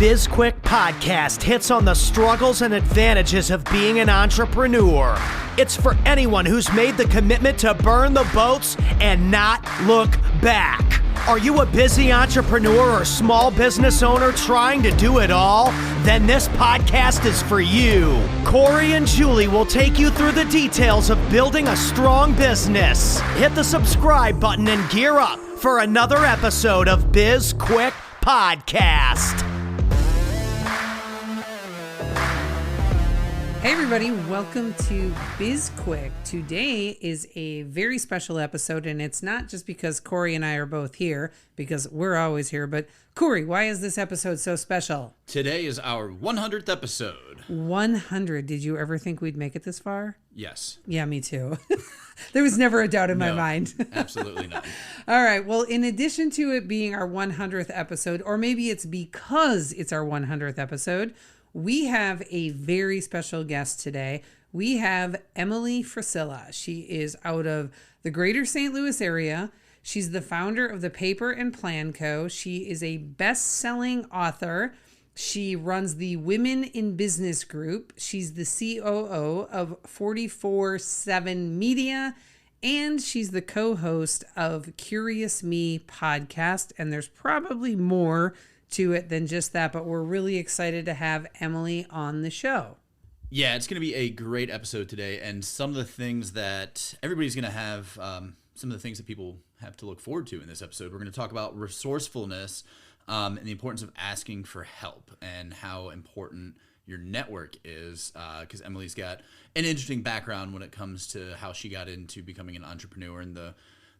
BizQuik podcast hits on the struggles and advantages of being an entrepreneur. It's for anyone who's made the commitment to burn the boats and not look back. Are you a busy entrepreneur or small business owner trying to do it all? Then this podcast is for you. Corey and Julie will take you through the details of building a strong business. Hit the subscribe button and gear up for another episode of BizQuik Podcast. Hey everybody, welcome to BizQuik. Today is a very special episode, and it's not just because Corey and I are both here, because we're always here, but Corey, why is this episode so special? Today is our 100th episode. 100. Did you ever think we'd make it this far? Yes. Yeah, me too. There was never a doubt in my mind. Absolutely not. All right. Well, in addition to it being our 100th episode, or maybe it's because it's our 100th episode, we have a very special guest today. We have Emily Frisella. She is out of the greater St. Louis area. She's the founder of the Paper and Plan Co. She is a best-selling author. She runs the Women in Business group. She's the COO of 44/7 Media, and she's the co-host of Curious Me podcast. And there's probably more to it than just that, but we're really excited to have Emily on the show. Yeah, it's going to be a great episode today, and some of the things that everybody's going to have, some of the things that people have to look forward to in this episode. We're going to talk about resourcefulness and the importance of asking for help and how important your network is, because Emily's got an interesting background when it comes to how she got into becoming an entrepreneur and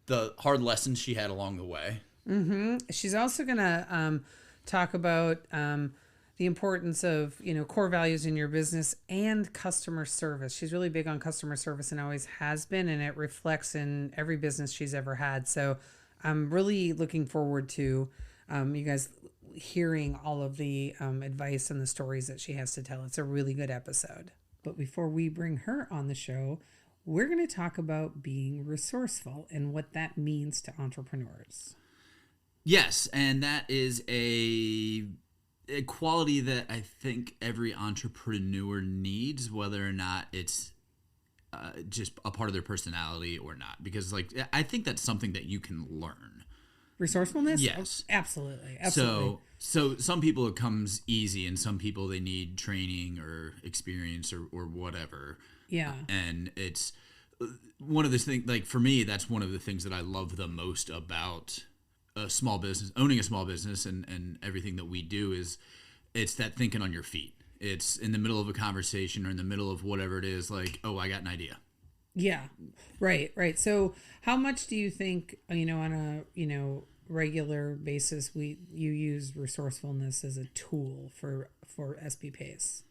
the hard lessons she had along the way. Mm-hmm. She's also going to talk about the importance of, core values in your business and customer service. She's really big on customer service and always has been, and it reflects in every business she's ever had. So I'm really looking forward to you guys hearing all of the advice and the stories that she has to tell. It's a really good episode. But before we bring her on the show, we're going to talk about being resourceful and what that means to entrepreneurs. Yes, and that is a quality that I think every entrepreneur needs, whether or not it's just a part of their personality or not. Because, I think that's something that you can learn. Resourcefulness? Yes. Oh, absolutely. So some people it comes easy, and some people they need training or experience or whatever. Yeah. And it's one of the things, for me, that's one of the things that I love the most about a small business, owning a small business and everything that we do is it's that thinking on your feet. It's in the middle of a conversation or in the middle of whatever it is, I got an idea. Yeah. Right. So how much do you think, on a, regular basis, you use resourcefulness as a tool for SB Pace?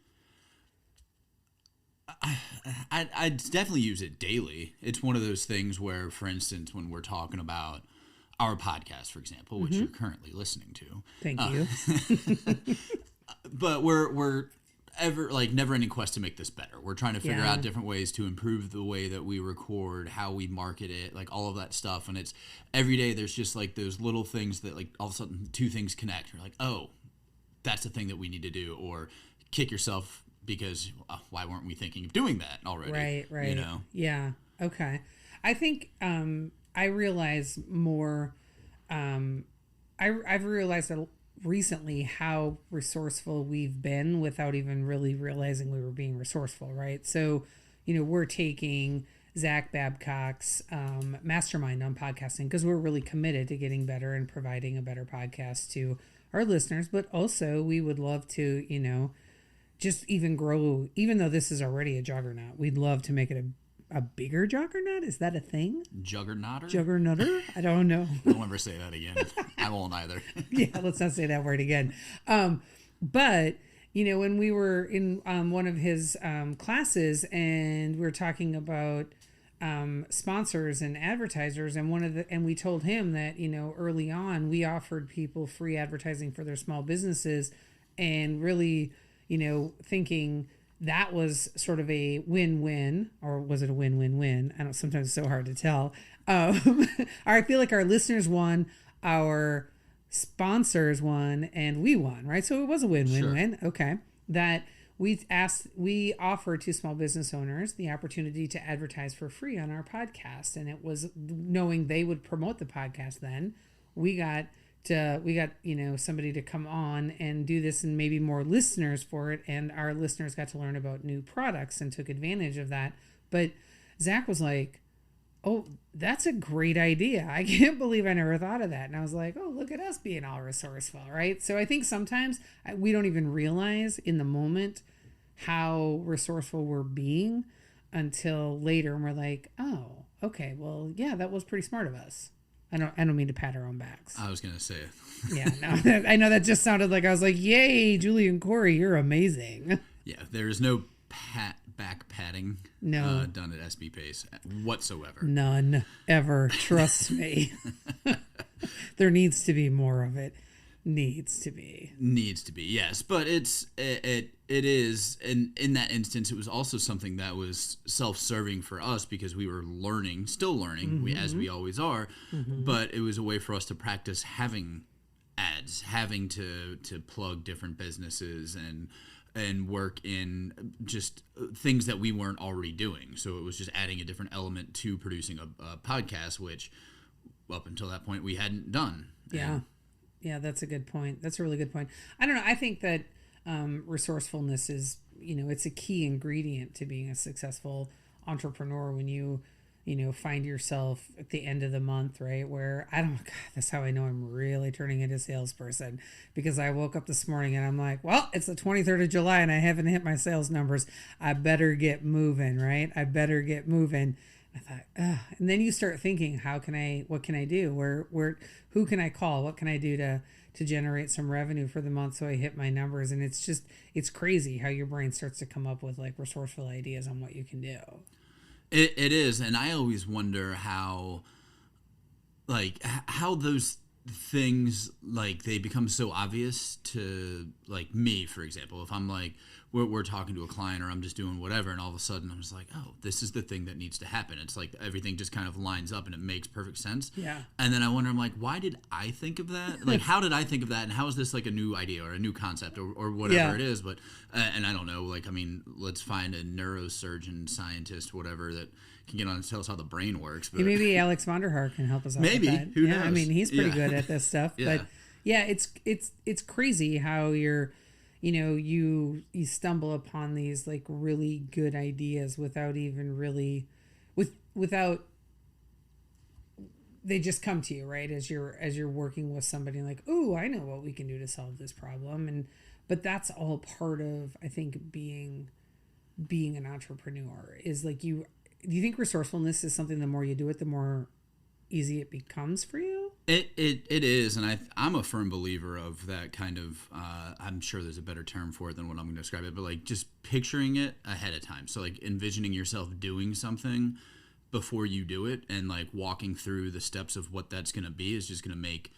I definitely use it daily. It's one of those things where, for instance, when we're talking about our podcast, for example, which you're currently listening to. Thank you. But we're ever never-ending quest to make this better. We're trying to figure out different ways to improve the way that we record, how we market it, all of that stuff. And it's every day there's just those little things that all of a sudden two things connect. You're like, oh, that's the thing that we need to do, or kick yourself because why weren't we thinking of doing that already? Right. Yeah. Okay. I think I realize more. I've realized that recently how resourceful we've been without even really realizing we were being resourceful, right? So, we're taking Zach Babcock's mastermind on podcasting because we're really committed to getting better and providing a better podcast to our listeners. But also, we would love to, just even grow. Even though this is already a juggernaut, we'd love to make it a bigger juggernaut? Is that a thing? Juggernauter? I don't know. Don't ever say that again. I won't either. Yeah, let's not say that word again. But, when we were in one of his classes and we were talking about sponsors and advertisers, and we told him that, early on we offered people free advertising for their small businesses and really, thinking that was sort of a win-win, or was it a win-win-win? I don't, sometimes it's so hard to tell. I feel like our listeners won, our sponsors won and we won, right? So it was a win-win-win. Sure. Okay. That we offered to small business owners the opportunity to advertise for free on our podcast. And it was knowing they would promote the podcast. Then we got, somebody to come on and do this and maybe more listeners for it. And our listeners got to learn about new products and took advantage of that. But Zach was like, oh, that's a great idea. I can't believe I never thought of that. And I was like, oh, look at us being all resourceful, right? So I think sometimes we don't even realize in the moment how resourceful we're being until later. And we're like, oh, okay, well, yeah, that was pretty smart of us. I don't mean to pat our own backs. I was going to say it. Yeah, no, I know that just sounded like I was like, yay, Julie and Corey, you're amazing. Yeah, there is no back patting done at SB Pace whatsoever. None ever. Trust me. There needs to be more of it. Needs to be, yes. But it is, and in that instance, it was also something that was self-serving for us because we were still learning, as we always are. But it was a way for us to practice having ads, having to plug different businesses and work in just things that we weren't already doing. So it was just adding a different element to producing a podcast, which up until that point we hadn't done. Yeah. Yeah, that's a good point. That's a really good point. I don't know. I think that resourcefulness is, it's a key ingredient to being a successful entrepreneur when you find yourself at the end of the month, right? Where that's how I know I'm really turning into a salesperson, because I woke up this morning and I'm like, well, it's the 23rd of July and I haven't hit my sales numbers. I better get moving, right? I better get moving. I thought, and then you start thinking, what can I do? Who can I call? What can I do to generate some revenue for the month so I hit my numbers? And it's crazy how your brain starts to come up with like resourceful ideas on what you can do. It is. And I always wonder how those things, like, they become so obvious to, like, me, for example. If I'm like, we're talking to a client or I'm just doing whatever, and all of a sudden I'm just like, oh, this is the thing that needs to happen. It's like everything just kind of lines up and it makes perfect sense. Yeah. And then I wonder, I'm like, why did I think of that? Like, how did I think of that? And how is this like a new idea or a new concept or whatever it is? But, and I don't know, like, I mean, let's find a neurosurgeon, scientist, whatever, that can get on and tell us how the brain works. But maybe Alex Vonderhaar can help us out maybe. with that. Who knows? I mean, he's pretty good at this stuff. Yeah. But yeah, it's crazy how you stumble upon these like really good ideas without even really without they just come to you, right? As you're working with somebody like, oh, I know what we can do to solve this problem. But that's all part of, I think, being an entrepreneur is like do you think resourcefulness is something the more you do it, the more easy it becomes for you? It is, and I'm a firm believer of that kind of, I'm sure there's a better term for it than what I'm going to describe it, but like just picturing it ahead of time. So like envisioning yourself doing something before you do it, and like walking through the steps of what that's going to be is just going to make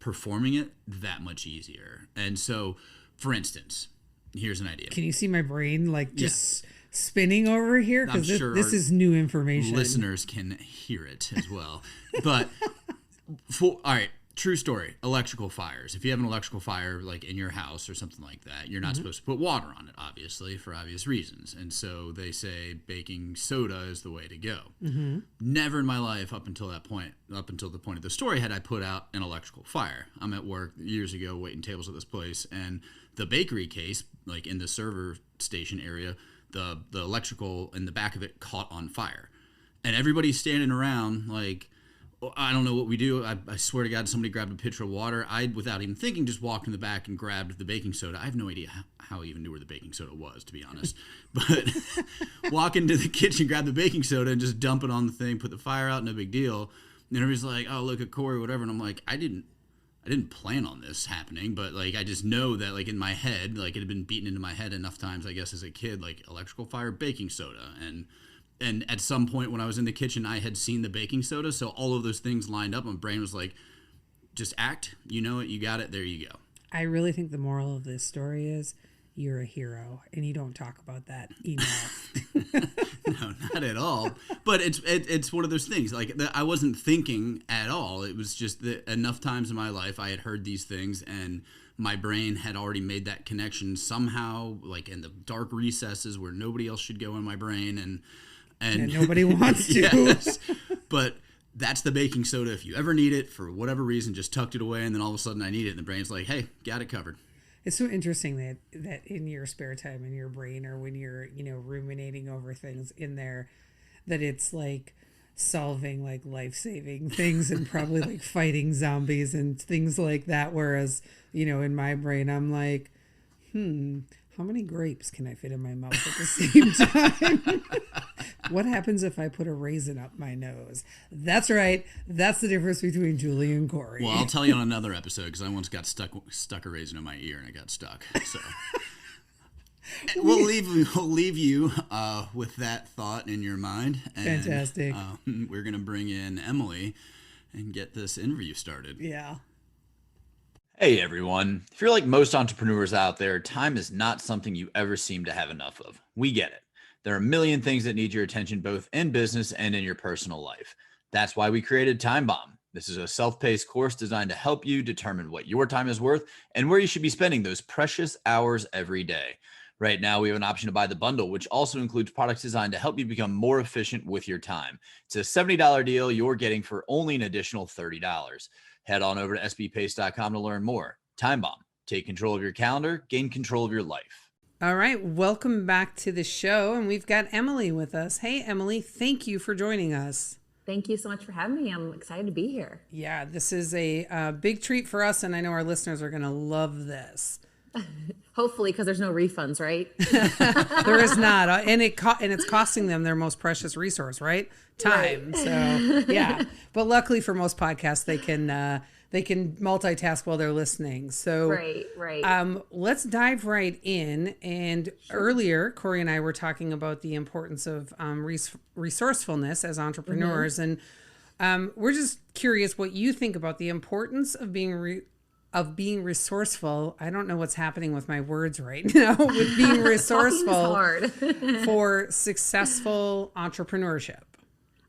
performing it that much easier. And so, for instance, here's an idea. Can you see my brain like just spinning over here? Because this is new information. Listeners can hear it as well. But all right, true story. Electrical fires. If you have an electrical fire like in your house or something like that, you're not supposed to put water on it, obviously, for obvious reasons. And so they say baking soda is the way to go. Never in my life up until the point of the story had I put out an electrical fire. I'm at work years ago waiting tables at this place, and the bakery case, like in the server station area, the electrical in the back of it caught on fire. And everybody's standing around like, I don't know what we do. I swear to God, somebody grabbed a pitcher of water. I, without even thinking, just walked in the back and grabbed the baking soda. I have no idea how I even knew where the baking soda was, to be honest. But walk into the kitchen, grab the baking soda, and just dump it on the thing, put the fire out, no big deal. And everybody's like, oh, look at Corey, whatever. And I'm like, I didn't plan on this happening, but like I just know that like in my head, like it had been beaten into my head enough times, I guess, as a kid, like electrical fire, baking soda, and at some point when I was in the kitchen, I had seen the baking soda, so all of those things lined up. My brain was like, just act, you know it, you got it, there you go. I really think the moral of this story is you're a hero, and you don't talk about that enough. No, not at all. But it's one of those things. Like I wasn't thinking at all. It was just that enough times in my life I had heard these things, and my brain had already made that connection somehow, like in the dark recesses where nobody else should go in my brain, and nobody wants to. Yes, but that's the baking soda. If you ever need it for whatever reason, just tucked it away, and then all of a sudden I need it, and the brain's like, "Hey, got it covered." It's so interesting that in your spare time in your brain, or when you're, ruminating over things in there, that it's like solving like life-saving things and probably like fighting zombies and things like that. Whereas, in my brain, I'm like, how many grapes can I fit in my mouth at the same time? What happens if I put a raisin up my nose? That's right. That's the difference between Julie and Corey. Well, I'll tell you on another episode, because I once got stuck a raisin in my ear and I got stuck. So we'll leave you with that thought in your mind. And, fantastic. We're gonna bring in Emily and get this interview started. Yeah. Hey everyone. If you're like most entrepreneurs out there, time is not something you ever seem to have enough of. We get it. There are a million things that need your attention both in business and in your personal life. That's why we created Time Bomb. This is a self-paced course designed to help you determine what your time is worth and where you should be spending those precious hours every day. Right now, we have an option to buy the bundle, which also includes products designed to help you become more efficient with your time. It's a $70 deal you're getting for only an additional $30. Head on over to sbpace.com to learn more. Time Bomb. Take control of your calendar, gain control of your life. All right. Welcome back to the show. And we've got Emily with us. Hey, Emily, thank you for joining us. Thank you so much for having me. I'm excited to be here. Yeah, this is a big treat for us. And I know our listeners are going to love this. Hopefully, because there's no refunds, right? There is not. And it's costing them their most precious resource, right? Time. Right. So, yeah. But luckily for most podcasts, they can multitask while they're listening. So right. Let's dive right in. And Earlier, Corey and I were talking about the importance of resourcefulness as entrepreneurs. Mm-hmm. And we're just curious what you think about the importance of being resourceful. I don't know what's happening with my words right now. With being resourceful for successful entrepreneurship.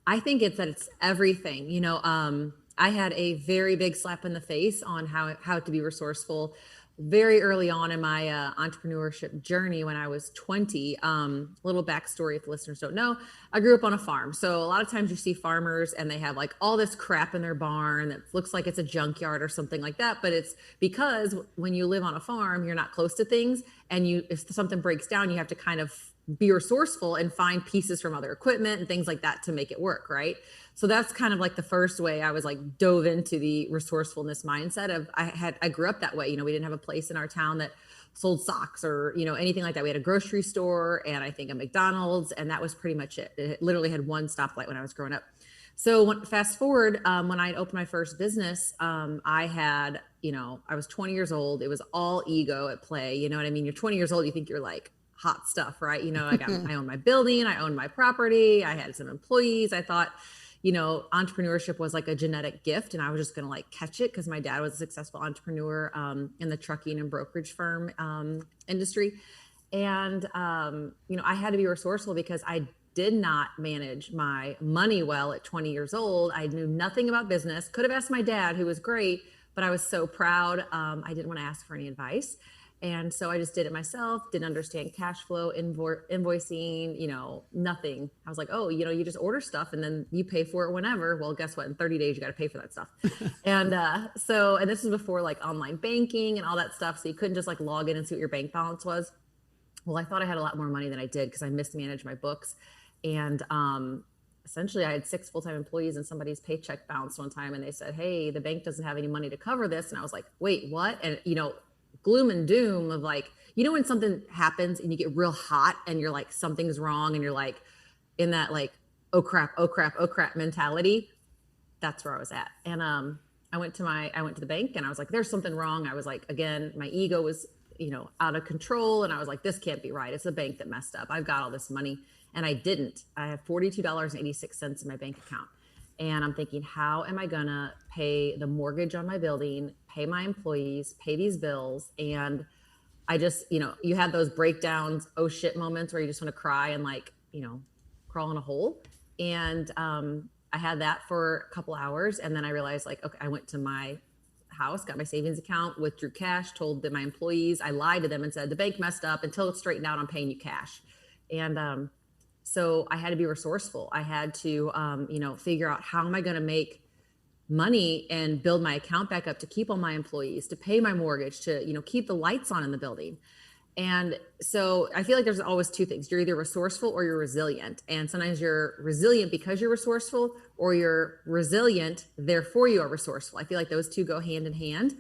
I think it's everything. I had a very big slap in the face on how to be resourceful very early on in my entrepreneurship journey when I was 20. Little backstory if the listeners don't know, I grew up on a farm. So a lot of times you see farmers and they have like all this crap in their barn that looks like it's a junkyard or something like that. But it's because when you live on a farm, you're not close to things. And if something breaks down, you have to kind of be resourceful and find pieces from other equipment and things like that to make it work, right? So that's kind of like the first way I was like dove into the resourcefulness mindset of I grew up that way. We didn't have a place in our town that sold socks or, anything like that. We had a grocery store and I think a McDonald's, and that was pretty much it. It literally had one stoplight when I was growing up. So fast forward, when I opened my first business, I had, I was 20 years old. It was all ego at play. You know what I mean? You're 20 years old. You think you're like hot stuff, right? I owned my building, I owned my property, I had some employees. I thought, entrepreneurship was like a genetic gift and I was just going to like catch it because my dad was a successful entrepreneur in the trucking and brokerage firm industry. And, I had to be resourceful because I did not manage my money well at 20 years old. I knew nothing about business. Could have asked my dad, who was great, but I was so proud. I didn't want to ask for any advice. And so I just did it myself, didn't understand cash flow, invoicing, nothing. I was like, oh, you just order stuff and then you pay for it whenever. Well, guess what? In 30 days, you got to pay for that stuff. And this was before like online banking and all that stuff. So you couldn't just like log in and see what your bank balance was. Well, I thought I had a lot more money than I did because I mismanaged my books. And essentially I had 6 full-time employees and somebody's paycheck bounced one time and they said, hey, the bank doesn't have any money to cover this. And I was like, wait, what? And, gloom and doom of like, when something happens and you get real hot and you're like, something's wrong and you're like in that like, oh crap mentality. That's where I was at. And I went to the bank and I was like, there's something wrong. I was like, again, my ego was, out of control. And I was like, this can't be right. It's the bank that messed up. I've got all this money. And I didn't. I have $42.86 in my bank account. And I'm thinking, how am I going to pay the mortgage on my building, pay my employees, pay these bills? And I just, you have those breakdowns, oh shit moments where you just want to cry and like, crawl in a hole. And I had that for a couple hours. And then I realized like, okay, I went to my house, got my savings account, withdrew cash, told my employees, I lied to them and said, the bank messed up, until it's straightened out, I'm paying you cash. And so I had to be resourceful. I had to, figure out how am I going to make money and build my account back up to keep all my employees, to pay my mortgage, to, keep the lights on in the building. And so I feel like there's always two things. You're either resourceful or you're resilient. And sometimes you're resilient because you're resourceful, or you're resilient, therefore you are resourceful. I feel like those two go hand in hand.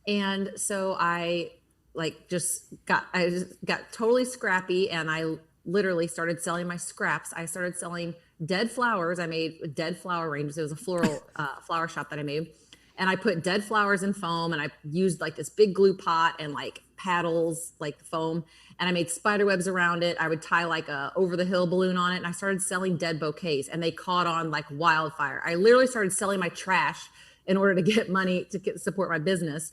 And so I just got totally scrappy, and I literally started selling my scraps. I started selling dead flowers. I made dead flower ranges. It was a floral flower shop that I made. And I put dead flowers in foam, and I used like this big glue pot and like paddles, like foam. And I made spider webs around it. I would tie like a over the hill balloon on it. And I started selling dead bouquets, and they caught on like wildfire. I literally started selling my trash in order to get money to support my business.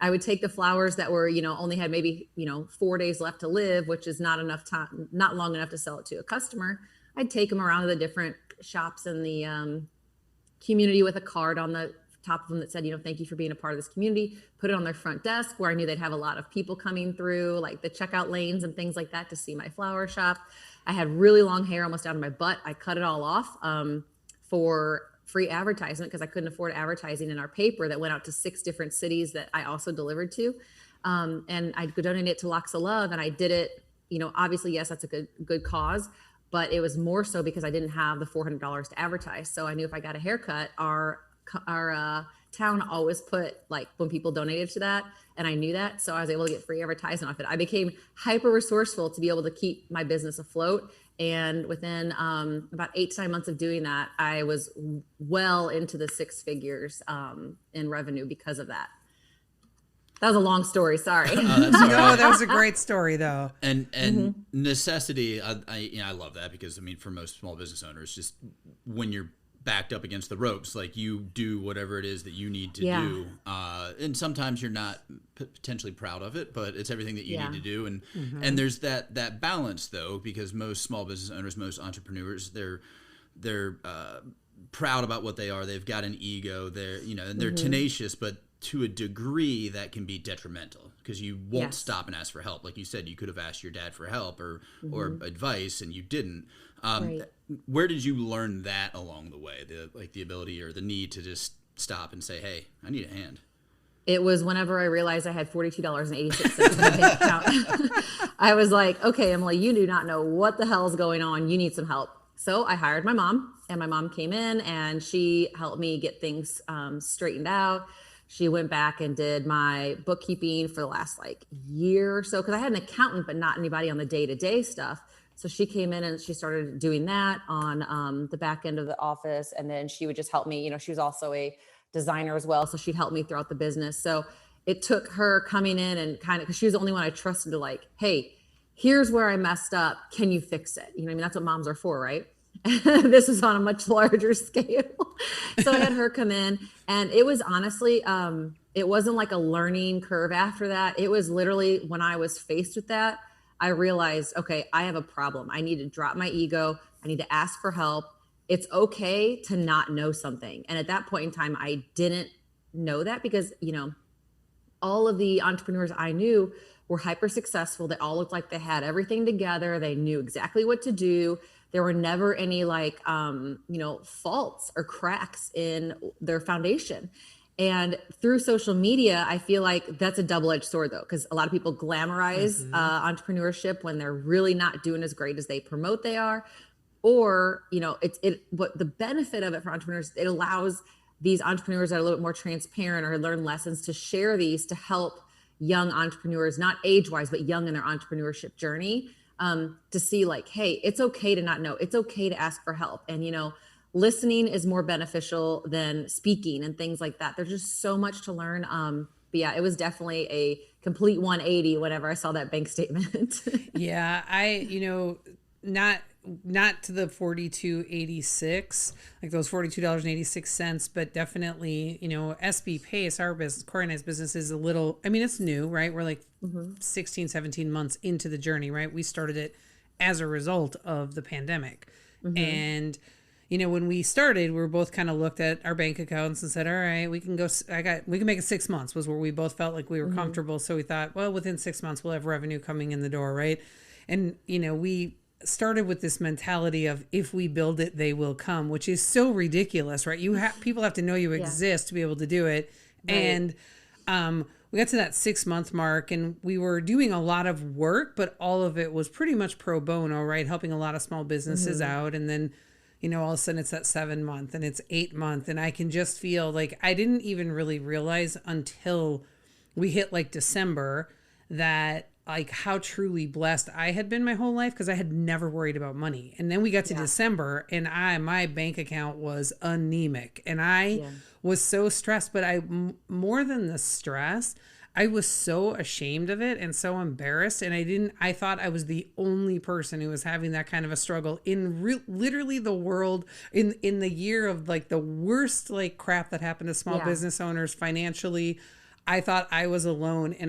I would take the flowers that were, only had maybe, 4 days left to live, which is not enough time, not long enough to sell it to a customer. I'd take them around to the different shops in the community with a card on the top of them that said, thank you for being a part of this community, put it on their front desk where I knew they'd have a lot of people coming through, like the checkout lanes and things like that, to see my flower shop. I had really long hair almost down to my butt. I cut it all off for free advertisement because I couldn't afford advertising in our paper that went out to 6 different cities that I also delivered to. And I donated it to Locks of Love, and I did it, obviously, yes, that's a good cause, but it was more so because I didn't have the $400 to advertise. So I knew if I got a haircut, our town always put like when people donated to that, and I knew that, so I was able to get free advertising off it. I became hyper resourceful to be able to keep my business afloat, and within about 8 to 9 months of doing that, I was well into the 6 figures in revenue because of that. That was a long story. Sorry. No, that was a great story though. And necessity, I love that, because for most small business owners, just when you're backed up against the ropes, like you do whatever it is that you need to do, and sometimes you're not potentially proud of it, but it's everything that you need to do. And and there's that balance though, because most small business owners, most entrepreneurs, they're proud about what they are. They've got an ego. They're and they're tenacious, but to a degree that can be detrimental, because you won't stop and ask for help. Like you said, you could have asked your dad for help or advice, and you didn't. Where did you learn that along the way? The ability or the need to just stop and say, hey, I need a hand. It was whenever I realized I had $42.86 in my bank account. I was like, okay, Emily, you do not know what the hell is going on. You need some help. So I hired my mom, and my mom came in and she helped me get things straightened out. She went back and did my bookkeeping for the last year or so, because I had an accountant, but not anybody on the day-to-day stuff. So she came in and she started doing that on the back end of the office. And then she would just help me. She was also a designer as well, so she'd help me throughout the business. So it took her coming in and because she was the only one I trusted to hey, here's where I messed up. Can you fix it? That's what moms are for, right? This was on a much larger scale. So I had her come in, and it was honestly, it wasn't like a learning curve after that. It was literally when I was faced with that, I realized, okay, I have a problem. I need to drop my ego. I need to ask for help. It's okay to not know something. And at that point in time, I didn't know that, because, all of the entrepreneurs I knew were hyper successful. They all looked like they had everything together. They knew exactly what to do. There were never any faults or cracks in their foundation. And through social media, I feel like that's a double-edged sword though, because a lot of people glamorize entrepreneurship when they're really not doing as great as they promote they are. Or, what the benefit of it for entrepreneurs, it allows these entrepreneurs that are a little bit more transparent or learn lessons to share these to help young entrepreneurs, not age-wise, but young in their entrepreneurship journey, to see hey, it's okay to not know. It's okay to ask for help. And, listening is more beneficial than speaking and things like that. There's just so much to learn. But yeah, it was definitely a complete 180 whenever I saw that bank statement. Yeah, not not to the $42.86, like those $42.86, but definitely, SB Pace, our business, Corey and I's business is a little, I mean, it's new, right? We're like 16, 17 months into the journey, right? We started it as a result of the pandemic. And, when we started, we were both kind of looked at our bank accounts and said, all right, we can go, we can make it 6 months was where we both felt like we were comfortable. So we thought, well, within 6 months, we'll have revenue coming in the door, right? And, we started with this mentality of if we build it, they will come, which is so ridiculous, right? People have to know you exist to be able to do it. Right. And we got to that 6 month mark and we were doing a lot of work, but all of it was pretty much pro bono, right? Helping a lot of small businesses out. And then, all of a sudden it's that 7 month and it's 8 month. And I can just feel like I didn't even really realize until we hit like December that like how truly blessed I had been my whole life, because I had never worried about money. And then we got to December and my bank account was anemic and I was so stressed, but more than the stress, I was so ashamed of it and so embarrassed. And I thought I was the only person who was having that kind of a struggle in literally the world in the year of like the worst like crap that happened to small business owners financially. I thought I was alone and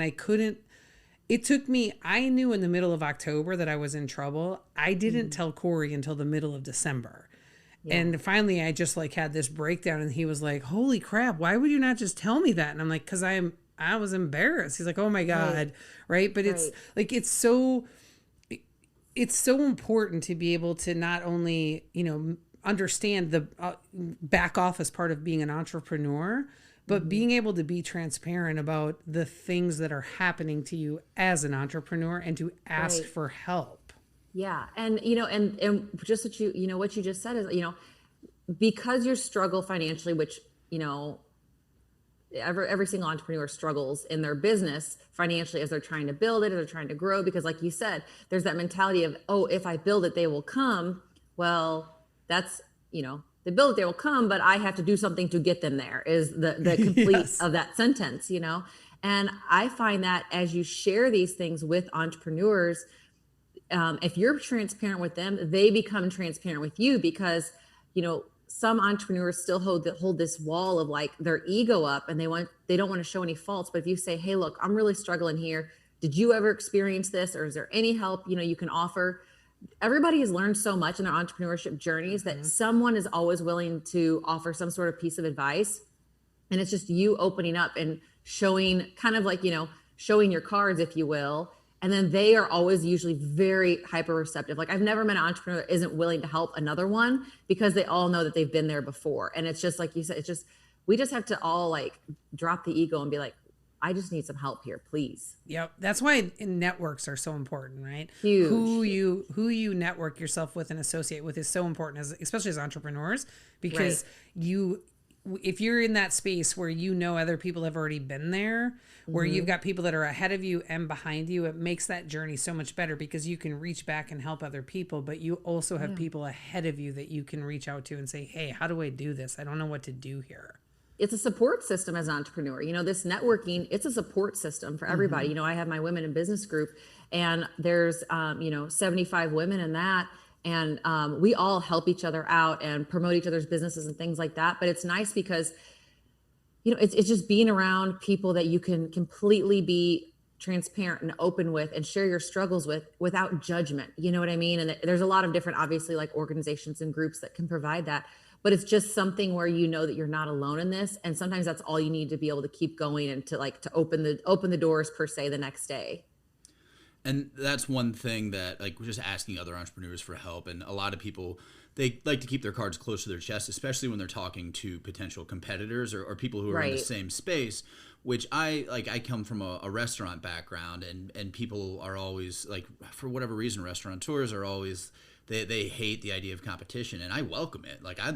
it took me, I knew in the middle of October that I was in trouble. I didn't tell Corey until the middle of December. Yeah. And finally I just like had this breakdown and he was like, holy crap, why would you not just tell me that? And I'm like, 'cause I was embarrassed. He's like, oh my God. Right. But it's like, it's so important to be able to not only, understand the back office part of being an entrepreneur, but being able to be transparent about the things that are happening to you as an entrepreneur and to ask for help. Yeah. And, and just what what you just said is, because you struggle financially, which, every single entrepreneur struggles in their business financially as they're trying to build it, or they're trying to grow, because like you said, there's that mentality of, oh, if I build it, they will come. Well, that's, they build it, they will come, but I have to do something to get them there is the complete of that sentence, And I find that as you share these things with entrepreneurs, if you're transparent with them, they become transparent with you, because, some entrepreneurs still hold this wall of like their ego up and they don't want to show any faults. But if you say, hey, look, I'm really struggling here. Did you ever experience this? Or is there any help, you can offer? Everybody has learned so much in their entrepreneurship journeys that someone is always willing to offer some sort of piece of advice. And it's just you opening up and showing kind of like, showing your cards, if you will. And then they are always usually very hyper receptive. Like I've never met an entrepreneur that isn't willing to help another one, because they all know that they've been there before. And it's just like you said, we just have to all like drop the ego and be like, I just need some help here, please. Yep. That's why networks are so important, right? Huge. Who you network yourself with and associate with is so important, especially as entrepreneurs, because if you're in that space where other people have already been there, where you've got people that are ahead of you and behind you, it makes that journey so much better, because you can reach back and help other people, but you also have people ahead of you that you can reach out to and say, hey, how do I do this? I don't know what to do here. It's a support system as an entrepreneur. This networking, it's a support system for everybody. I have my women in business group, and there's, 75 women in that. And we all help each other out and promote each other's businesses and things like that. But it's nice because, it's just being around people that you can completely be transparent and open with and share your struggles with without judgment. You know what I mean? And there's a lot of different, obviously, like organizations and groups that can provide that. But it's just something where that you're not alone in this. And sometimes that's all you need to be able to keep going and to open the doors per se the next day. And that's one thing that, like, we're just asking other entrepreneurs for help. And a lot of people, they like to keep their cards close to their chest, especially when they're talking to potential competitors or people who are in the same space, which I come from a restaurant background, and people are always like, for whatever reason, restaurateurs are always, they hate the idea of competition, and I welcome it. Like I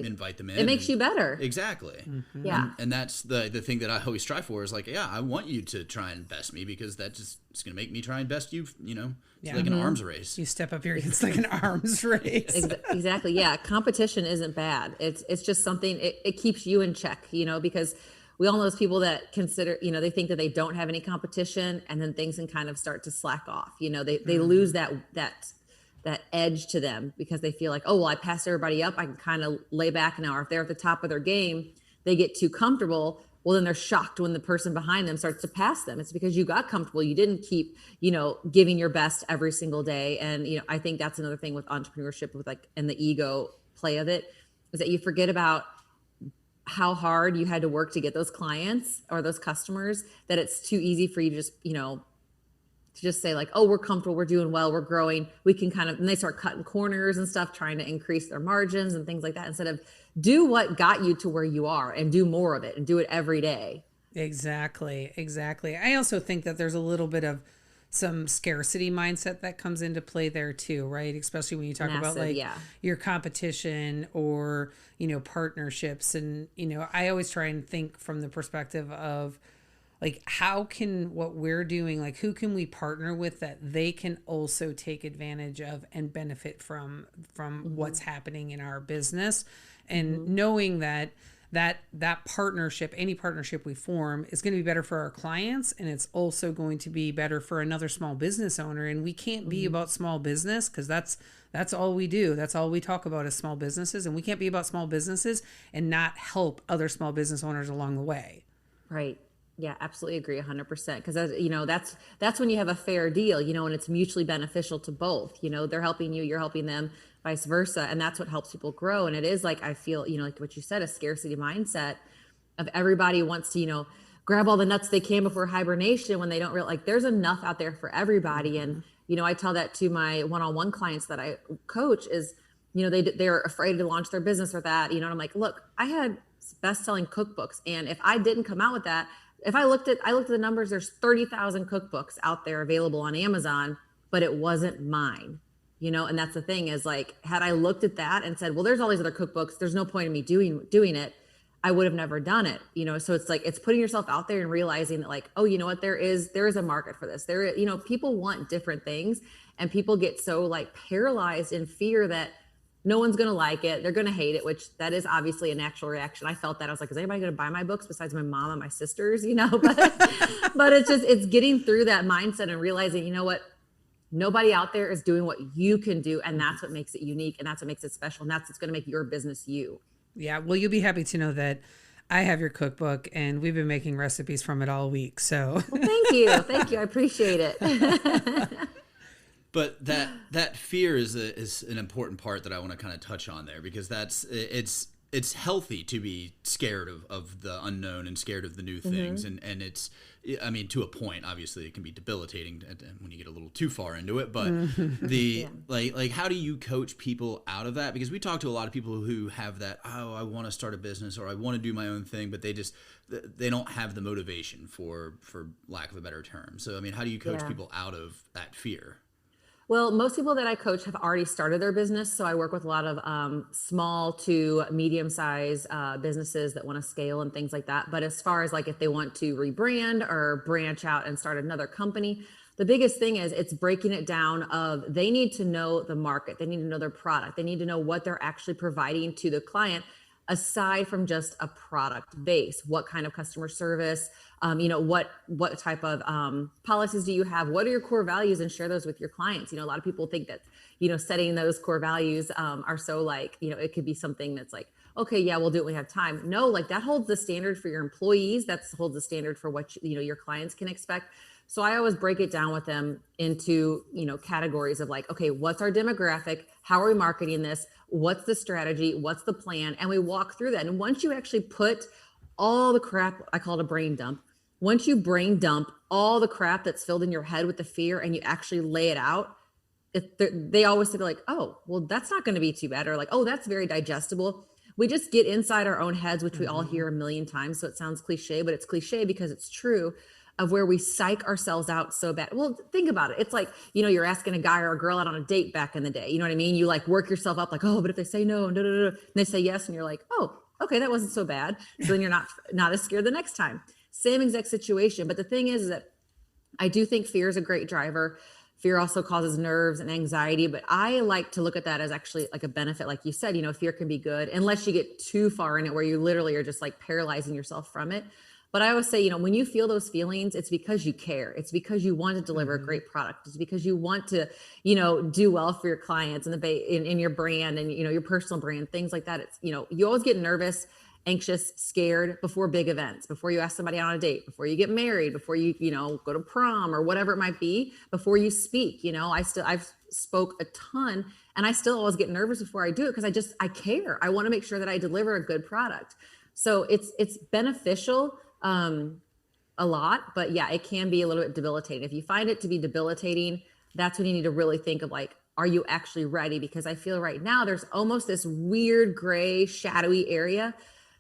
invite them in. It makes you better. Exactly. Mm-hmm. Yeah. And that's the thing that I always strive for is like, yeah, I want you to try and best me, because that just it's going to make me try and best you, It's like an arms race. You step up here, it's like an arms race. Exactly. Yeah. Competition isn't bad. It's just something, it keeps you in check, because we all know those people that consider, they think that they don't have any competition, and then things can kind of start to slack off. They lose that that edge to them because they feel like, oh, well, I passed everybody up. I can kind of lay back now. Or if they're at the top of their game, they get too comfortable. Well, then they're shocked when the person behind them starts to pass them. It's because you got comfortable. You didn't keep, giving your best every single day. And, I think that's another thing with entrepreneurship with and the ego play of it is that you forget about how hard you had to work to get those clients or those customers, that it's too easy for you to just say like, oh, we're comfortable, we're doing well, we're growing. We can and they start cutting corners and stuff, trying to increase their margins and things like that, instead of do what got you to where you are and do more of it and do it every day. Exactly. I also think that there's a little bit of some scarcity mindset that comes into play there too, right? Especially when you talk about your competition or, partnerships. And, I always try and think from the perspective of like, how can what we're doing, like who can we partner with that they can also take advantage of and benefit from what's happening in our business, and knowing that partnership, any partnership we form, is going to be better for our clients, and it's also going to be better for another small business owner. And we can't be about small business because that's all we do. That's all we talk about is small businesses, and we can't be about small businesses and not help other small business owners along the way. Right. Yeah, absolutely agree 100%. Because that's when you have a fair deal, and it's mutually beneficial to both. They're helping you, you're helping them, vice versa. And that's what helps people grow. And it is like, I feel, like what you said, a scarcity mindset of everybody wants to, grab all the nuts they can before hibernation, when they don't realize like there's enough out there for everybody. And, I tell that to my one-on-one clients that I coach is, they're afraid to launch their business or that, and I'm like, look, I had best-selling cookbooks. And if I didn't come out with that, if I looked at the numbers, there's 30,000 cookbooks out there available on Amazon, but it wasn't mine, and that's the thing is like, had I looked at that and said, well, there's all these other cookbooks, there's no point in me doing it, I would have never done it, so it's like, it's putting yourself out there and realizing that like, oh, you know what, there is a market for this. People want different things, and people get so like paralyzed in fear that no one's going to like it. They're going to hate it, which that is obviously a natural reaction. I felt that. I was like, is anybody going to buy my books besides my mom and my sisters, but it's getting through that mindset and realizing, you know what, nobody out there is doing what you can do. And that's what makes it unique. And that's what makes it special. And that's what's going to make your business you. Yeah. Well, you'll be happy to know that I have your cookbook and we've been making recipes from it all week. So well, thank you. I appreciate it. But that fear is an important part that I want to kind of touch on there, because it's healthy to be scared of the unknown and scared of the new things, and it's, I mean, to a point, obviously it can be debilitating when you get a little too far into it, but like how do you coach people out of that? Because we talk to a lot of people who have that, oh, I want to start a business or I want to do my own thing, but they don't have the motivation, for lack of a better term. So I mean, how do you coach people out of that fear? Well, most people that I coach have already started their business. So I work with a lot of small to medium-sized businesses that want to scale and things like that. But as far as like if they want to rebrand or branch out and start another company, the biggest thing is it's breaking it down of they need to know the market. They need to know their product. They need to know what they're actually providing to the client, aside from just a product base. What kind of customer service, what type of policies do you have? What are your core values, and share those with your clients. A lot of people think that, setting those core values are so like, it could be something that's like, okay, yeah, we'll do it when we have time. No, like that holds the standard for your employees. That holds the standard for what, your clients can expect. So I always break it down with them into, categories of like, okay, what's our demographic? How are we marketing this? What's the strategy? What's the plan? And we walk through that. And once you actually put all the crap, I call it a brain dump. Once you brain dump all the crap that's filled in your head with the fear and you actually lay it out, they always say like, oh, well, that's not going to be too bad. Or like, oh, that's very digestible. We just get inside our own heads, which we all hear a million times. So it sounds cliche, but it's cliche because it's true, of where we psych ourselves out so bad. Well, think about it. It's like, you're asking a guy or a girl out on a date back in the day. You know what I mean? You like work yourself up like, oh, but if they say no, and they say yes, and you're like, oh, okay, that wasn't so bad. So then you're not as scared the next time. Same exact situation. But the thing is that I do think fear is a great driver. Fear also causes nerves and anxiety, but I like to look at that as actually like a benefit. Like you said, fear can be good unless you get too far in it where you literally are just like paralyzing yourself from it. But I always say, you know, when you feel those feelings, it's because you care. It's because you want to deliver a great product. It's because you want to, you know, do well for your clients and in your brand and, you know, your personal brand, things like that. It's, you know, you always get nervous, anxious, scared before big events, before you ask somebody out on a date, before you get married, before you know, go to prom or whatever it might be, before you speak. You know, I've spoke a ton and I still always get nervous before I do it because I care. I want to make sure that I deliver a good product. So it's beneficial a lot, but yeah, it can be a little bit debilitating. If you find it to be debilitating, that's when you need to really think of like, are you actually ready? Because I feel right now there's almost this weird gray shadowy area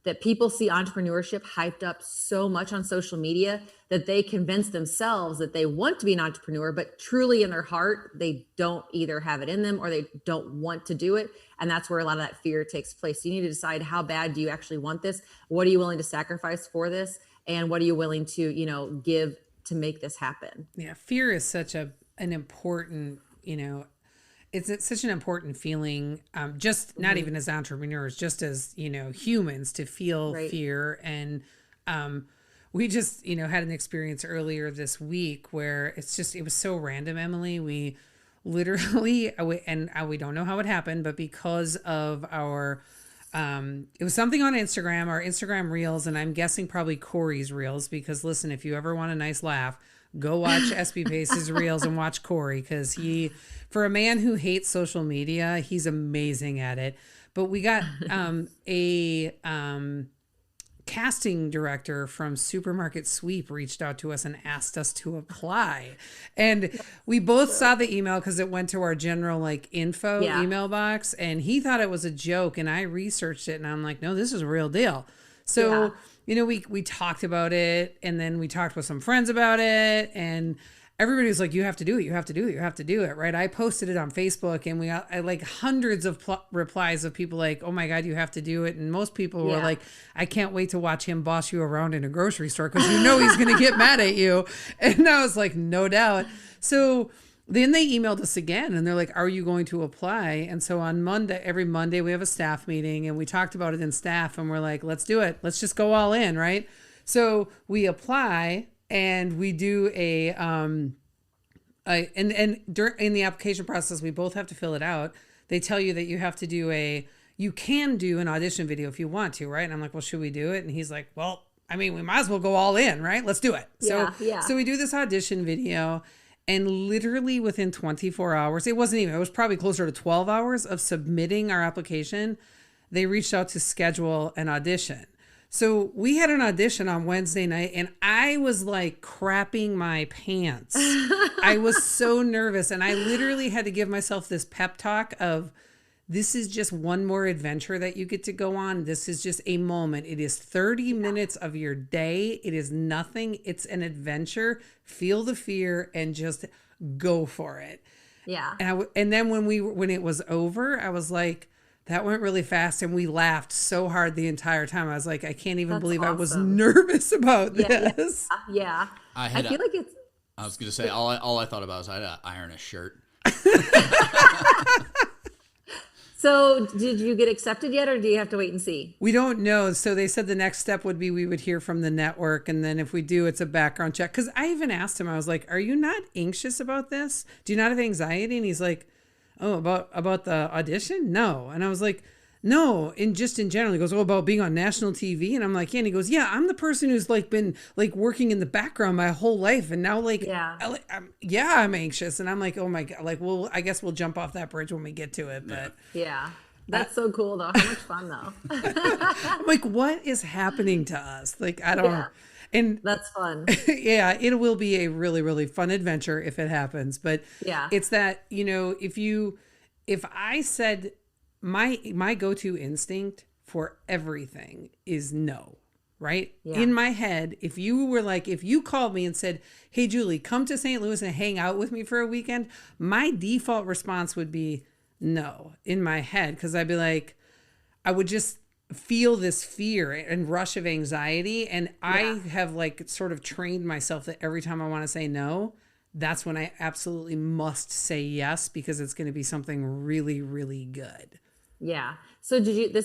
that people see entrepreneurship hyped up so much on social media that they convince themselves that they want to be an entrepreneur, but truly in their heart, they don't either have it in them or they don't want to do it. And that's where a lot of that fear takes place. You need to decide, how bad do you actually want this? What are you willing to sacrifice for this? And what are you willing to, you know, give to make this happen? Yeah. Fear is such an important, you know, it's such an important feeling, just not even as entrepreneurs, just as, you know, humans, to feel fear. And we just, you know, had an experience earlier this week where it was so random, Emily. We literally, we don't know how it happened, but because of our, it was something on Instagram, our Instagram reels, and I'm guessing probably Corey's reels, because listen, if you ever want a nice laugh, go watch SB Pace's reels and watch Corey, because for a man who hates social media, he's amazing at it. But we got a casting director from Supermarket Sweep reached out to us and asked us to apply. And we both saw the email because it went to our general like info email box, and he thought it was a joke. And I researched it and I'm like, no, this is a real deal. So, you know, we talked about it, and then we talked with some friends about it, and everybody was like, you have to do it. You have to do it. You have to do it. Right. I posted it on Facebook, and I like hundreds of replies of people like, oh my God, you have to do it. And most people were like, I can't wait to watch him boss you around in a grocery store, because you know he's going to get mad at you. And I was like, no doubt. So then they emailed us again, and they're like, are you going to apply? And so on every Monday, we have a staff meeting, and we talked about it in staff, and we're like, let's do it. Let's just go all in. Right. So we apply. And we do in the application process, we both have to fill it out. They tell you that you have to you can do an audition video if you want to, right? And I'm like, well, should we do it? And he's like, well, I mean, we might as well go all in, right? Let's do it. So we do this audition video, and literally within 24 hours, it was probably closer to 12 hours of submitting our application, they reached out to schedule an audition. So we had an audition on Wednesday night, and I was like crapping my pants. I was so nervous, and I literally had to give myself this pep talk of, this is just one more adventure that you get to go on. This is just a moment. It is 30 minutes of your day. It is nothing. It's an adventure. Feel the fear and just go for it. Yeah. And then when it was over, I was like, that went really fast, and we laughed so hard the entire time. I was like, I can't even believe awesome. I was nervous about this. Yeah. I feel like it's... I was going to say, all I thought about was I had to iron a shirt. So did you get accepted yet, or do you have to wait and see? We don't know. So they said the next step would be we would hear from the network. And then if we do, it's a background check. Because I even asked him, I was like, are you not anxious about this? Do you not have anxiety? And he's like, oh, about the audition? No. And I was like, no. And just in general, he goes, oh, about being on national TV. And I'm like, yeah. And he goes, yeah, I'm the person who's like been like working in the background my whole life. And now like, I'm anxious. And I'm like, oh my God, like, well, I guess we'll jump off that bridge when we get to it. But yeah. That's so cool though. How much fun though. I'm like, what is happening to us? Like, I don't know. And that's fun. Yeah, it will be a really, really fun adventure if it happens. But it's that, you know, if I said my go-to instinct for everything is no, right? Yeah. In my head, if you called me and said, hey, Julie, come to St. Louis and hang out with me for a weekend, my default response would be no in my head. Because I'd be like, I would just feel this fear and rush of anxiety. And I have like sort of trained myself that every time I want to say no, that's when I absolutely must say yes, because it's going to be something really, really good. Yeah. So did you,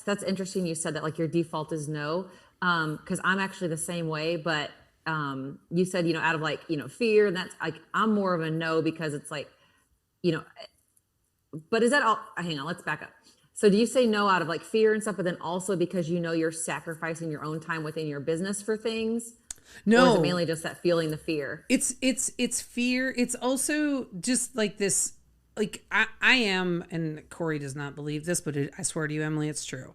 that's interesting. You said that like your default is no. because I'm actually the same way, but you said, out of like, fear, and that's like, I'm more of a no, because it's like, you know, but is that all? Hang on, let's back up. So do you say no out of like fear and stuff, but then also because you're sacrificing your own time within your business for things? No. Or is it mainly just that feeling the fear? It's fear. It's also just like this, like I am, and Corey does not believe this, but I swear to you, Emily, it's true.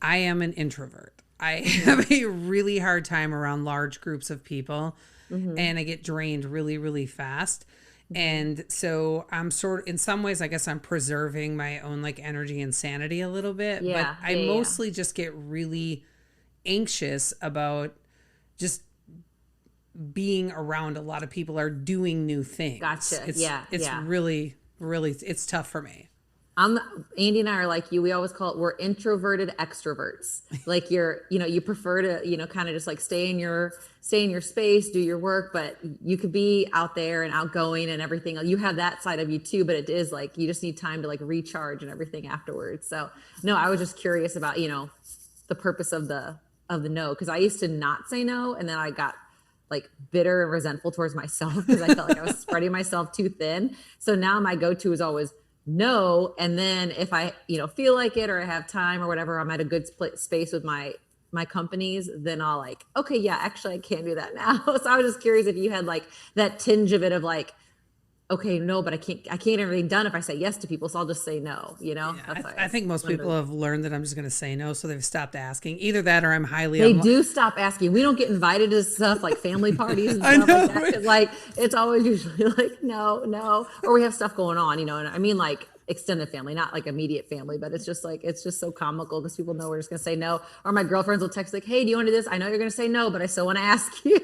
I am an introvert. I have a really hard time around large groups of people, and I get drained really, really fast. And so I'm in some ways, I guess I'm preserving my own like energy and sanity a little bit, but I mostly just get really anxious about just being around a lot of people are doing new things. Gotcha. It's really, really, it's tough for me. Andy and I are like you. We always call it, we're introverted extroverts. Like you prefer to, kind of just like stay in your space, do your work, but you could be out there and outgoing and everything. You have that side of you too, but it is like, you just need time to like recharge and everything afterwards. So no, I was just curious about, the purpose of the no. Cause I used to not say no. And then I got like bitter and resentful towards myself because I felt like I was spreading myself too thin. So now my go-to is always no. And then if I, feel like it, or I have time or whatever, I'm at a good space with my companies, then I'll like, okay, yeah, actually I can't do that now. So I was just curious if you had like that tinge of it of like, okay, no, but I can't get everything done if I say yes to people. So I'll just say no, Yeah, I think most people have learned that I'm just going to say no. So they've stopped asking. Either that or I'm highly... They do stop asking. We don't get invited to stuff like family parties and stuff like that. 'Cause, like, it's always usually like, no. Or we have stuff going on, and I mean like extended family, not like immediate family, but it's just so comical because people know we're just going to say no. Or my girlfriends will text like, hey, do you want to do this? I know you're going to say no, but I still want to ask you.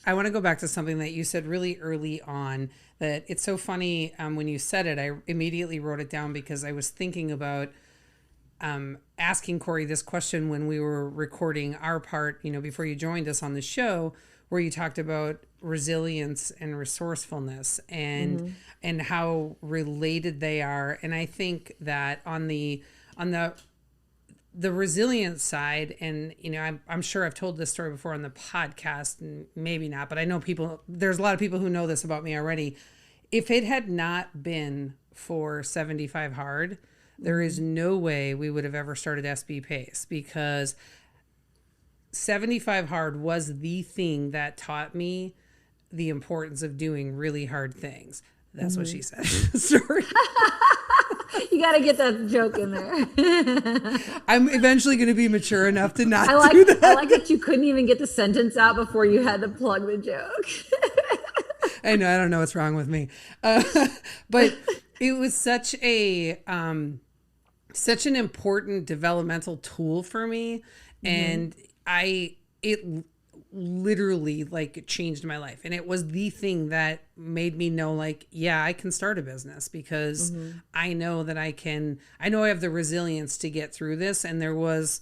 I want to go back to something that you said really early on, that it's so funny. When you said it, I immediately wrote it down because I was thinking about asking Corey this question when we were recording our part, before you joined us on the show, where you talked about resilience and resourcefulness and how related they are. And I think that on the resilient side, and I'm sure I've told this story before on the podcast, and maybe not, but I know there's a lot of people who know this about me already. If it had not been for 75 Hard, there is no way we would have ever started SB Pace, because 75 Hard was the thing that taught me the importance of doing really hard things. That's what she said. Sorry. You got to get that joke in there. I'm eventually going to be mature enough to not do that. I like that you couldn't even get the sentence out before you had to plug the joke. I know. I don't know what's wrong with me. But it was such an important developmental tool for me. And it literally like changed my life, and it was the thing that made me know like, yeah, I can start a business, because I know that I have the resilience to get through this. And there was,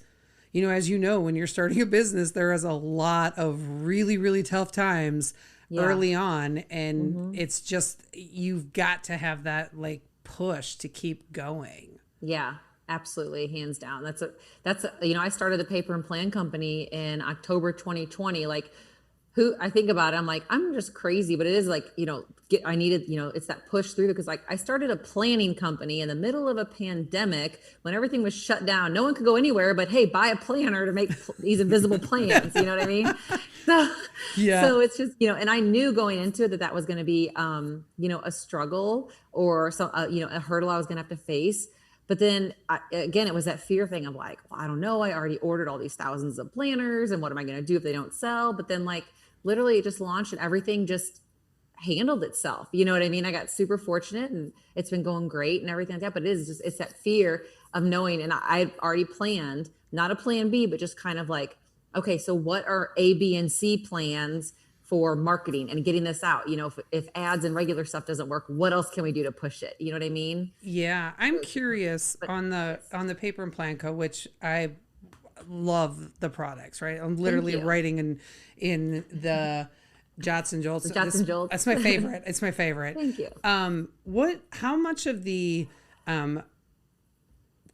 as when you're starting a business, there is a lot of really, really tough times early on, and it's just, you've got to have that like push to keep going. Yeah. Absolutely. Hands down. I started the paper and plan company in October 2020. Like, I think about it, I'm like, I'm just crazy, but it is like, I needed, it's that push through, because like I started a planning company in the middle of a pandemic when everything was shut down. No one could go anywhere, but hey, buy a planner to make these invisible plans. You know what I mean? So it's just, and I knew going into it that was going to be, a struggle or some, a hurdle I was going to have to face. But then again, it was that fear thing of like, well, I don't know. I already ordered all these thousands of planners, and what am I going to do if they don't sell? But then like literally it just launched and everything just handled itself. You know what I mean? I got super fortunate and it's been going great and everything like that. But it's that fear of knowing. And I already planned, not a plan B, but just kind of like, okay, so what are A, B, and C plans for marketing and getting this out? If ads and regular stuff doesn't work, what else can we do to push it? You know what I mean? Yeah. I'm curious on the Paper and Plan Co., which I love the products, right? I'm literally writing in the Jots and Jolts. And Jolts. That's my favorite. It's my favorite. Thank you. How much of the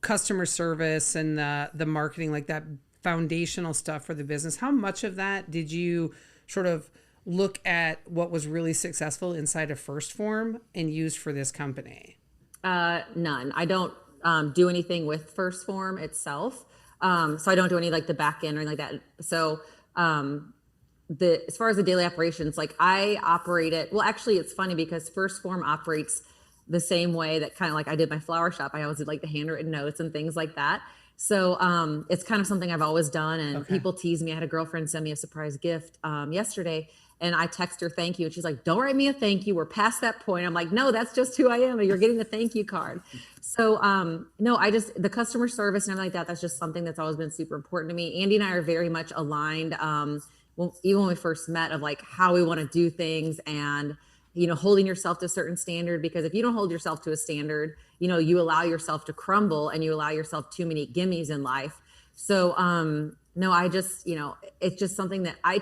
customer service and the marketing, like that foundational stuff for the business, how much of that did you sort of look at what was really successful inside of First Form and use for this company? None. I don't do anything with First Form itself. So I don't do any like the back end or anything like that. So as far as the daily operations, like I operate it. Well, actually, it's funny because First Form operates the same way that kind of like I did my flower shop. I always did like the handwritten notes and things like that. So it's kind of something I've always done. And people tease me. I had a girlfriend send me a surprise gift yesterday. And I text her thank you. And she's like, don't write me a thank you. We're past that point. I'm like, no, that's just who I am. And you're getting the thank you card. So no, the customer service and everything like that, that's just something that's always been super important to me. Andy and I are very much aligned. Even when we first met, of like how we want to do things and, holding yourself to a certain standard, because if you don't hold yourself to a standard, you allow yourself to crumble and you allow yourself too many gimmies in life. So no, I just, it's just something that I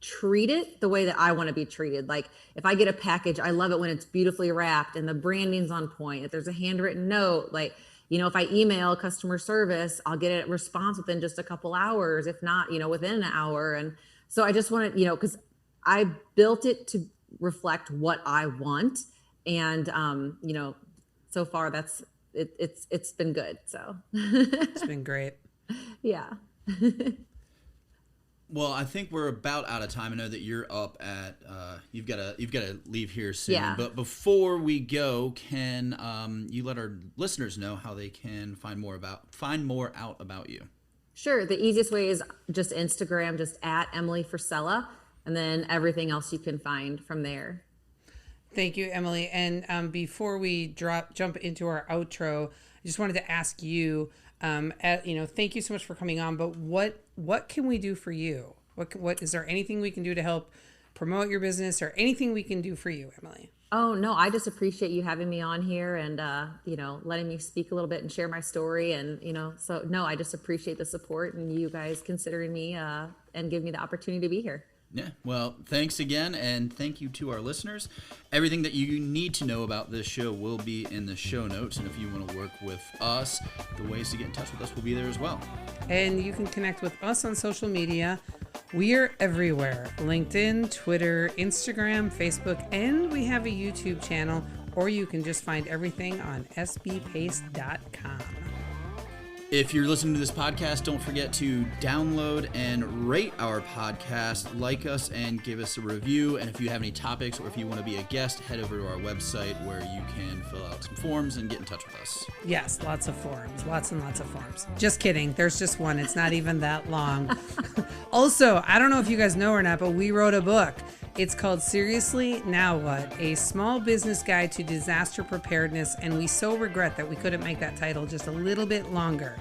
treat it the way that I want to be treated. Like if I get a package, I love it when it's beautifully wrapped and the branding's on point. If there's a handwritten note, like, if I email customer service, I'll get a response within just a couple hours, if not, within an hour. And so I just want to, because I built it to reflect what I want. And, so far it's been good. So it's been great. Yeah. Well, I think we're about out of time. I know that you're up at you've got to leave here soon. Yeah. But before we go, can you let our listeners know how they can find more out about you? Sure. The easiest way is just Instagram, just at Emily Frisella, and then everything else you can find from there. Thank you, Emily. And before we jump into our outro, I just wanted to ask you, thank you so much for coming on, but what can we do for you? What is there anything we can do to help promote your business or anything we can do for you, Emily? Oh, no, I just appreciate you having me on here and, letting me speak a little bit and share my story. And, so no, I just appreciate the support and you guys considering me and giving me the opportunity to be here. Yeah, well, thanks again, and thank you to our listeners. Everything that you need to know about this show will be in the show notes, and if you want to work with us, the ways to get in touch with us will be there as well. And you can connect with us on social media. We are everywhere: LinkedIn, Twitter, Instagram, Facebook, and we have a YouTube channel, or you can just find everything on sbpace.com. If you're listening to this podcast, don't forget to download and rate our podcast, like us, and give us a review. And if you have any topics or if you want to be a guest, head over to our website where you can fill out some forms and get in touch with us. Yes, lots of forms. Lots and lots of forms. Just kidding. There's just one. It's not even that long. Also, I don't know if you guys know or not, but we wrote a book. It's called Seriously, Now What? A Small Business Guide to Disaster Preparedness, and we so regret that we couldn't make that title just a little bit longer.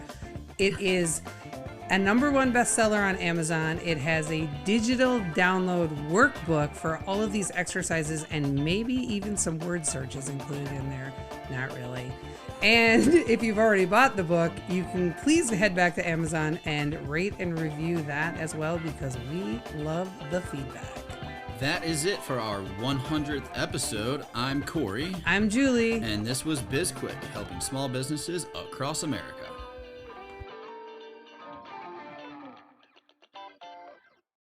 It is a #1 bestseller on Amazon. It has a digital download workbook for all of these exercises and maybe even some word searches included in there. Not really. And if you've already bought the book, you can please head back to Amazon and rate and review that as well, because we love the feedback. That is it for our 100th episode. I'm Corey. I'm Julie. And this was BizQuik, helping small businesses across America.